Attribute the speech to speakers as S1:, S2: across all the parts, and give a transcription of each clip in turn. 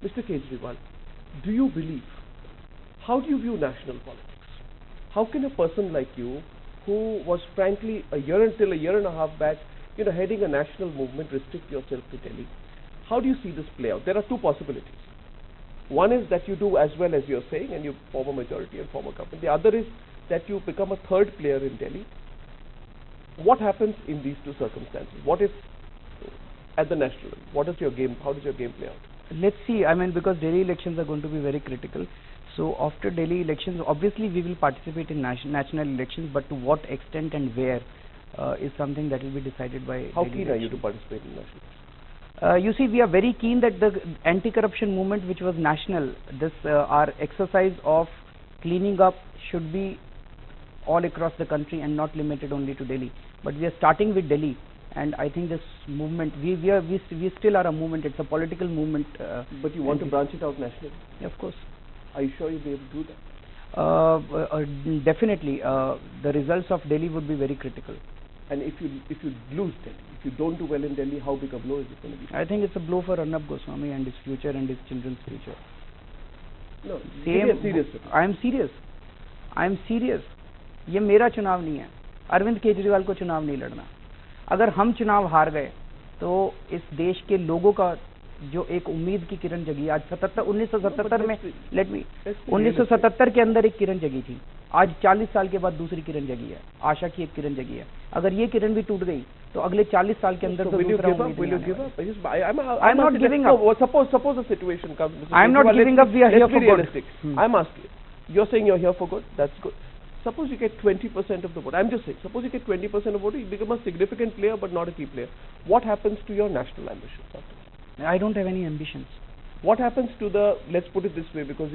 S1: Mr. Kejriwal, do you believe, how do you view national politics? How can a person like you, who was frankly until a year and a half back, heading a national movement, restrict yourself to Delhi? How do you see this play out? There are two possibilities. One is that you do as well as you're saying and you form a majority and form a government. The other is that you become a third player in Delhi. What happens in these two circumstances? What is at the national level? What is your game? How does your game play out?
S2: Let's see. I mean, because Delhi elections are going to be very critical. So after Delhi elections, obviously we will participate in national elections, but to what extent and where is something that will be decided by
S1: How
S2: Delhi
S1: keen
S2: elections.
S1: are you to participate in national elections?
S2: You see, we are very keen that the anti-corruption movement, which was national, this our exercise of cleaning up should be all across the country and not limited only to Delhi. But we are starting with Delhi, and I think this movement, we still are a movement. It's a political movement.
S1: But you want to branch it out nationally?
S2: Of course.
S1: Are you sure you'll be able to do that?
S2: Definitely. The results of Delhi would be very critical.
S1: And if you lose Delhi, if you don't do well in Delhi, how big a blow is it going to be?
S2: I think it's a blow for Arnab Goswami and his future and his children's future.
S1: No, serious.
S2: I am serious. I am serious. ये मेरा चुनाव नहीं है. अरविंद केजरीवाल को चुनाव नहीं लड़ना. अगर हम चुनाव हार गए तो इस देश के लोगों का जो एक उम्मीद की किरण जगी, आज 1977 में 1977 के अंदर एक किरण जगी थी. आज 40 साल के बाद दूसरी किरण जगी है. आशा की एक किरण जगी है. अगर ये किरण भी टूट गई तो अगले 40 साल के अंदर तो दूसरा उम्मीद नहीं आने वाला. I'm not giving up.
S1: Suppose a situation comes.
S2: I'm not giving up. We are here for good.
S1: I'm asking you. You're saying you're here for good. That's good. Suppose you get 20% of the vote. I'm just saying. Suppose you get 20% of the vote, you become a significant player but not a key player. What happens to your national ambitions after that?
S2: I don't have any ambitions.
S1: What happens to the? Let's put it this way, because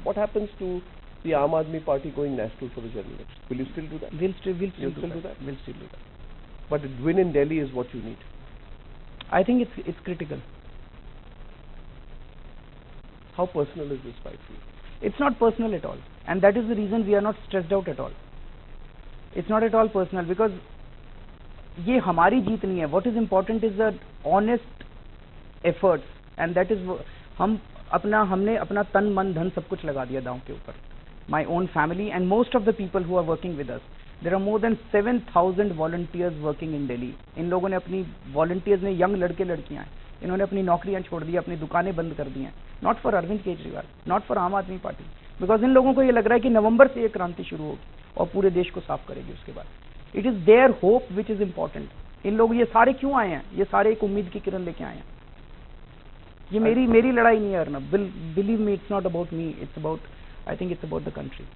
S1: what happens to the Aam Aadmi Party going national for the general election? Will you still do that?
S2: We'll still do that.
S1: We'll still do that. But a win in Delhi is what you need.
S2: I think it's critical.
S1: How personal is this fight for you?
S2: It's not personal at all, and that is the reason we are not stressed out at all. It's not at all personal because ये हमारी जीत नहीं है. What is important is the honest efforts, and that is हमने अपना तन मन धन सब कुछ लगा दिया दांव के ऊपर. My own family and most of the people who are working with us. There are more than 7,000 volunteers working in Delhi. इन लोगों ने अपनी volunteers में young लड़के लड़कियां हैं. इन्होंने अपनी नौकरियां छोड़ दी, अपनी दुकानें बंद कर दी हैं. Not for Arvind Kejriwal, not for आम आदमी पार्टी, because इन लोगों को ये लग रहा है कि नवंबर से ये क्रांति शुरू होगी और पूरे देश को साफ करेगी उसके बाद. It is their hope which is important. इन लोग ये सारे क्यों आए हैं? ये सारे एक उम्मीद की किरण लेके आए हैं. ये मेरी लड़ाई नहीं है Arnab. Believe me, it's not about me. I think it's about the country.